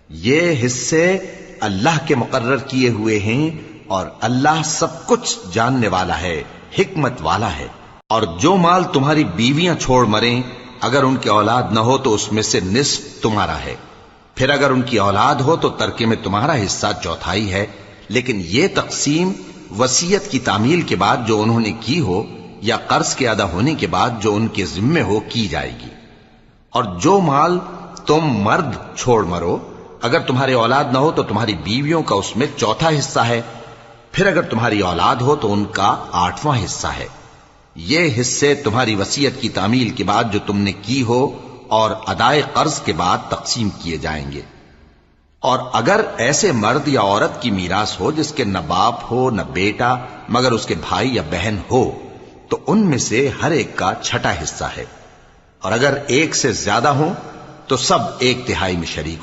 یہ حصے اللہ کے مقرر کیے ہوئے ہیں اور اللہ سب کچھ جاننے والا ہے، حکمت والا ہے۔ اور جو مال تمہاری بیویاں چھوڑ مریں، اگر ان کی اولاد نہ ہو تو اس میں سے نصف تمہارا ہے، پھر اگر ان کی اولاد ہو تو ترکے میں تمہارا حصہ چوتھائی ہے، لیکن یہ تقسیم وصیت کی تعمیل کے بعد جو انہوں نے کی ہو یا قرض کے ادا ہونے کے بعد جو ان کے ذمے ہو کی جائے گی۔ اور جو مال تم مرد چھوڑ مرو، اگر تمہاری اولاد نہ ہو تو تمہاری بیویوں کا اس میں چوتھا حصہ ہے، پھر اگر تمہاری اولاد ہو تو ان کا 8واں حصہ ہے۔ یہ حصے تمہاری وصیت کی تعمیل کے بعد جو تم نے کی ہو اور ادائے قرض کے بعد تقسیم کیے جائیں گے۔ اور اگر ایسے مرد یا عورت کی میراث ہو جس کے نہ باپ ہو نہ بیٹا مگر اس کے بھائی یا بہن ہو، تو ان میں سے ہر ایک کا چھٹا حصہ ہے، اور اگر ایک سے زیادہ ہوں تو سب 1/3 میں شریک ہو۔